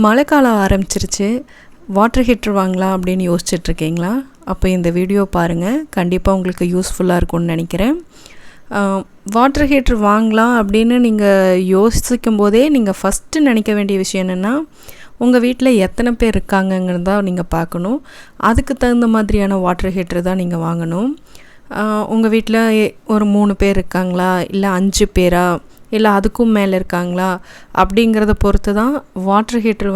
மழைக்காலம் ஆரம்பிச்சிருச்சு. Water heater வாங்கலாம் அப்படின்னு யோசிச்சுட்ருக்கீங்களா? அப்போ இந்த வீடியோ பாருங்கள், கண்டிப்பாக உங்களுக்கு யூஸ்ஃபுல்லாக இருக்கும்னு நினைக்கிறேன். வாட்டர் ஹீட்டர் வாங்கலாம் அப்படின்னு நீங்கள் யோசிக்கும் போதே நீங்கள் ஃபஸ்ட்டு நினைக்க வேண்டிய விஷயம் என்னென்னா, உங்கள் வீட்டில் எத்தனை பேர் இருக்காங்கங்கிறது தான் நீங்கள் பார்க்கணும். அதுக்கு தகுந்த மாதிரியான வாட்டர் ஹீட்டர் தான் நீங்கள் வாங்கணும். உங்கள் வீட்டில் ஒரு 3 பேர் இருக்காங்களா, இல்லை 5 பேரா, இல்லை அதுக்கும் மேலே இருக்காங்களா அப்படிங்கிறத பொறுத்து தான் வாட்டர் ஹீட்டர்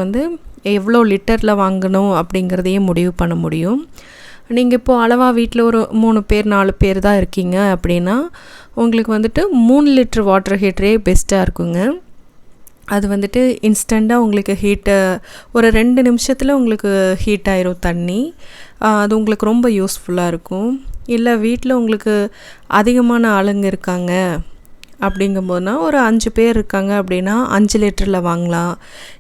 எவ்வளோ லிட்டரில் வாங்கணும் அப்படிங்கிறதையும் முடிவு பண்ண முடியும். நீங்கள் இப்போது அளவாக வீட்டில் ஒரு 3 பேர் 4 பேர் தான் இருக்கீங்க அப்படின்னா உங்களுக்கு 3 லிட்டர் வாட்டர் ஹீட்டரே பெஸ்ட்டாக இருக்குங்க. அது இன்ஸ்டண்ட்டாக உங்களுக்கு ஒரு 2 நிமிஷத்தில் உங்களுக்கு ஹீட் ஆயிரும் தண்ணி. அது உங்களுக்கு ரொம்ப யூஸ்ஃபுல்லாக இருக்கும். இல்லை வீட்டில் உங்களுக்கு அதிகமான ஆளுங்க இருக்காங்க அப்படிங்கும்போதுனா ஒரு 5 பேர் இருக்காங்க அப்படின்னா 5 லிட்டரில் வாங்கலாம்.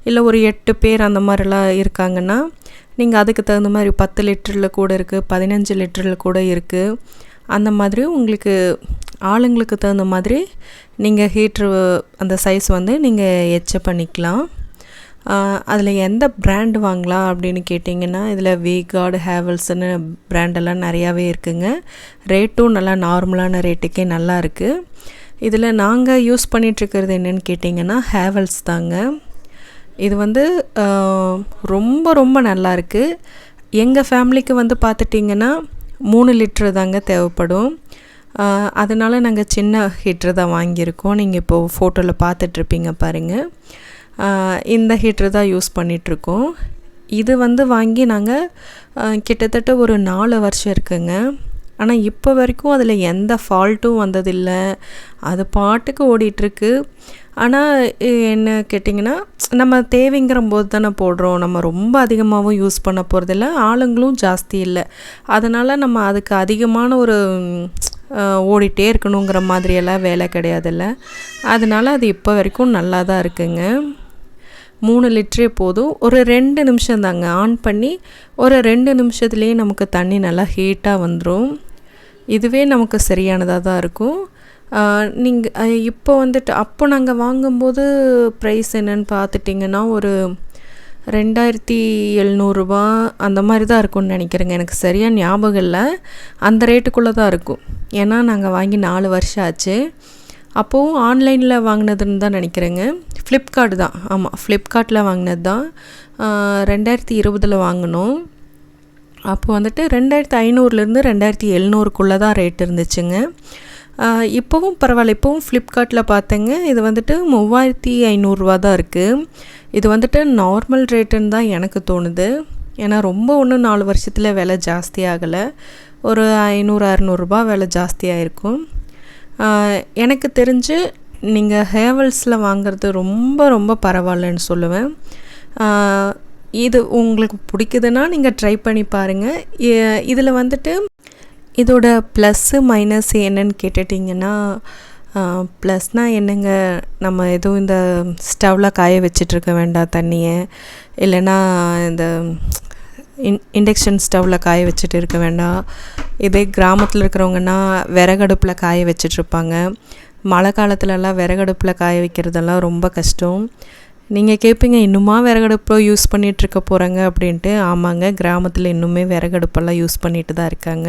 இல்லை ஒரு 8 பேர் அந்த மாதிரிலாம் இருக்காங்கன்னா நீங்கள் அதுக்கு தகுந்த மாதிரி 10 லிட்டரில் கூட இருக்குது, 15 லிட்டரில் கூட இருக்குது. அந்த மாதிரி உங்களுக்கு ஆளுங்களுக்கு தகுந்த மாதிரி நீங்கள் ஹீட்ரு அந்த சைஸ் நீங்கள் எச்ச பண்ணிக்கலாம். அதில் எந்த பிராண்டு வாங்கலாம் அப்படின்னு கேட்டிங்கன்னா, இதில் வீகார்டு, ஹேவல்ஸ்னு பிராண்டெல்லாம் நிறையாவே இருக்குங்க. ரேட்டும் நல்லா நார்மலான ரேட்டுக்கே நல்லா இருக்குது. இதில் நாங்கள் யூஸ் பண்ணிகிட்ருக்கிறது என்னென்னு கேட்டிங்கன்னா ஹேவல்ஸ் தாங்க. இது ரொம்ப ரொம்ப நல்லாயிருக்கு. எங்கள் ஃபேமிலிக்கு பார்த்துட்டிங்கன்னா 3 லிட்ரு தாங்க தேவைப்படும். அதனால் நாங்கள் சின்ன ஹீட்ரு தான் வாங்கியிருக்கோம். நீங்கள் இப்போது ஃபோட்டோவில் பார்த்துட்ருப்பீங்க பாருங்கள். இந்த ஹீட்ரு தான் யூஸ் பண்ணிகிட்ருக்கோம். இது வாங்கி நாங்கள் கிட்டத்தட்ட ஒரு 4 வருஷம் இருக்குங்க. ஆனால் இப்போ வரைக்கும் அதில் எந்த ஃபால்ட்டும் வந்ததில்லை. அது பாட்டுக்கு ஓடிட்டுருக்கு. ஆனால் என்ன கேட்டிங்கன்னா, நம்ம தேவைங்கிற போது தானே போடுறோம். நம்ம ரொம்ப அதிகமாகவும் யூஸ் பண்ண போகிறதில்ல, ஆளுங்களும் ஜாஸ்தி இல்லை. அதனால் நம்ம அதுக்கு அதிகமான ஒரு ஓடிட்டே இருக்கணுங்கிற மாதிரியெல்லாம் வேலை கிடையாதுல்ல. அதனால் அது இப்போ வரைக்கும் நல்லா தான் இருக்குங்க. 3 லிட்டரே போதும். ஒரு 2 நிமிஷம் தாங்க ஆன் பண்ணி ஒரு 2 நிமிஷத்துலேயே நமக்கு தண்ணி நல்லா ஹீட்டாக வந்துடும். இதுவே நமக்கு சரியானதாக தான் இருக்கும். நீங்கள் இப்போ அப்போ நாங்கள் வாங்கும்போது ப்ரைஸ் என்னென்னு பார்த்துட்டிங்கன்னா ஒரு 2700 அந்த மாதிரி தான் இருக்கும்னு நினைக்கிறேங்க. எனக்கு சரியாக ஞாபகம் இல்லை. அந்த ரேட்டுக்குள்ளே தான் இருக்கும். ஏன்னா நாங்கள் வாங்கி 4 வருஷம் ஆச்சு. அப்போவும் ஆன்லைனில் வாங்கினதுன்னு தான் நினைக்கிறேங்க. ஃப்ளிப்கார்ட் தான். ஆமாம், ஃப்ளிப்கார்ட்டில் வாங்கினது தான். 2020 வாங்கினோம். அப்போ 2500லேருந்து 2700க்குள்ளே தான் ரேட் இருந்துச்சுங்க. இப்போவும் பரவாயில்ல. இப்போவும் ஃப்ளிப்கார்ட்டில் பார்த்தேங்க, இது 3500 தான் இருக்குது. இது நார்மல் ரேட்டுன்னு தான் எனக்கு தோணுது. ஏன்னா ரொம்ப ஒன்றும் 4 வருஷத்தில் விலை ஜாஸ்தி ஆகலை. ஒரு 500-600 விலை ஜாஸ்தியாக இருக்கும். எனக்கு தெரிஞ்சு நீங்கள் ஹேவல்ஸில் வாங்குறது ரொம்ப ரொம்ப பரவாயில்லன்னு சொல்லுவேன். இது உங்களுக்கு பிடிக்குதுன்னா நீங்கள் ட்ரை பண்ணி பாருங்கள். இதில் இதோட ப்ளஸ்ஸு மைனஸ் என்னன்னு கேட்டுட்டிங்கன்னா, ப்ளஸ்னால் என்னங்க, நம்ம எதுவும் இந்த ஸ்டவ்வில் காய வச்சிட்ருக்க வேண்டாம் தண்ணியை. இல்லைன்னா இந்த இண்டக்ஷன் ஸ்டவ்வில் காய வச்சுட்டு இருக்க வேண்டாம். இதே கிராமத்தில் இருக்கிறவங்கன்னா விறகடுப்பில் காய வச்சிட்ருப்பாங்க. மழை காலத்துலலாம் விறகடுப்பில் காய வைக்கிறதெல்லாம் ரொம்ப கஷ்டம். நீங்கள் கேட்பீங்க, இன்னுமா விறகடுப்பை யூஸ் பண்ணிகிட்ருக்க போகிறாங்க அப்படின்ட்டு. ஆமாங்க, கிராமத்தில் இன்னுமே விறகடுப்பெல்லாம் யூஸ் பண்ணிட்டு தான் இருக்காங்க.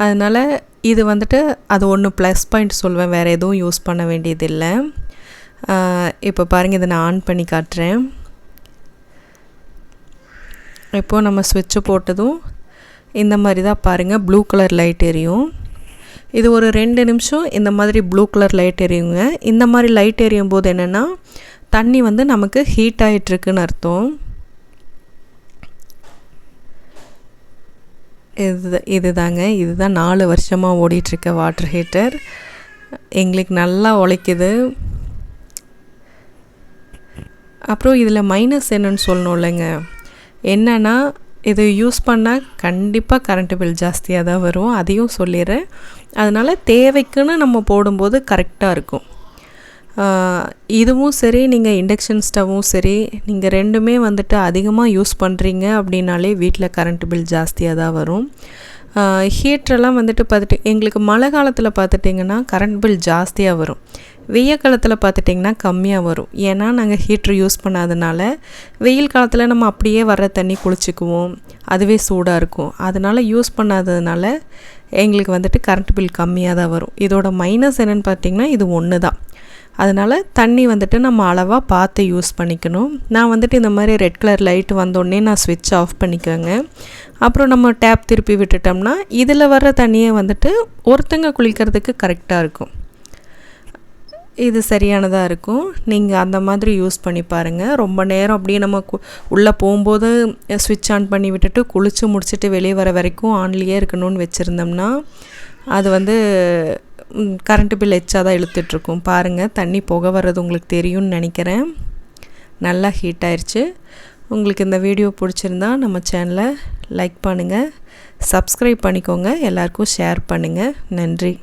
அதனால் இது அது ஒன்று ப்ளஸ் பாயிண்ட் சொல்வேன். வேறு எதுவும் யூஸ் பண்ண வேண்டியதில்லை. இப்போ பாருங்கள், இதை நான் ஆன் பண்ணி காட்டுறேன். இப்போது நம்ம ஸ்விட்சு போட்டதும் இந்த மாதிரி தான் பாருங்கள், ப்ளூ கலர் லைட் எரியும். இது ஒரு 2 நிமிஷம் இந்த மாதிரி ப்ளூ கலர் லைட் எரியுங்க. இந்த மாதிரி லைட் எரியும் போது என்னென்னா, தண்ணி நமக்கு ஹீட் ஆகிட்டுருக்குன்னு அர்த்தம். இதுதான் 4 வருஷமாக ஓடிட்டுருக்க வாட்டர் ஹீட்டர். எங்களுக்கு நல்லா உழைக்குது. அப்புறம் இதில் மைனஸ் என்னன்னு சொல்லணும் இல்லைங்க. என்னென்னா, இது யூஸ் பண்ணால் கண்டிப்பாக கரண்ட்டு பில் ஜாஸ்தியாக தான் வரும். அதையும் சொல்லிடுறேன். அதனால் தேவைக்குன்னு நம்ம போடும்போது கரெக்டாக இருக்கும். இதுவும் சரி, நீங்கள் இண்டக்ஷன் ஸ்டவ்வும் சரி, நீங்கள் ரெண்டுமே அதிகமாக யூஸ் பண்ணுறீங்க அப்படின்னாலே வீட்டில் கரண்ட் பில் ஜாஸ்தியாக தான் வரும். ஹீட்ரெல்லாம் பார்த்துட்டு எங்களுக்கு மழை காலத்தில் பார்த்துட்டிங்கன்னா கரண்ட் பில் ஜாஸ்தியாக வரும். வெயில் காலத்தில் பார்த்துட்டிங்கன்னா கம்மியாக வரும். ஏன்னா நாங்கள் ஹீட்ரு யூஸ் பண்ணாதனால வெயில் காலத்தில் நம்ம அப்படியே வர்ற தண்ணி குளிச்சுக்குவோம், அதுவே சூடாக இருக்கும். அதனால் யூஸ் பண்ணாததுனால எங்களுக்கு வந்துட்டு கரண்ட் பில் கம்மியாக தான் வரும். இதோட மைனஸ் என்னென்னு பார்த்திங்கன்னா இது ஒன்று தான். அதனால் தண்ணி வந்துட்டு நம்ம அளவாக பார்த்து யூஸ் பண்ணிக்கணும். நான் வந்துட்டு இந்த மாதிரி ரெட் கலர் லைட் வந்தோடனே நான் ஸ்விட்ச் ஆஃப் பண்ணிக்குவேங்க. அப்புறம் நம்ம டேப் திருப்பி விட்டுட்டோம்னா இதில் வர்ற தண்ணியை வந்துட்டு ஒருத்தங்க குளிக்கிறதுக்கு கரெக்டாக இருக்கும். இது சரியானதாக இருக்கும். நீங்கள் அந்த மாதிரி யூஸ் பண்ணி பாருங்கள். ரொம்ப நேரம் அப்படியே நம்ம உள்ளே போகும்போது ஸ்விட்ச் ஆன் பண்ணி விட்டுட்டு குளித்து முடிச்சுட்டு வெளியே வர வரைக்கும் ஆன்லேயே இருக்கணும்னு வச்சுருந்தோம்னா அது வந்து கரண்ட் பில் எச்சா தான் இழுத்துட்ருக்கும். பாருங்கள், தண்ணி புகை வர்றது உங்களுக்கு தெரியும்னு நினைக்கிறேன். நல்லா ஹீட் ஆயிடுச்சு. உங்களுக்கு இந்த வீடியோ பிடிச்சிருந்தா நம்ம சேனலை லைக் பண்ணுங்கள், சப்ஸ்கிரைப் பண்ணிக்கோங்க, எல்லாருக்கும் ஷேர் பண்ணுங்கள். நன்றி.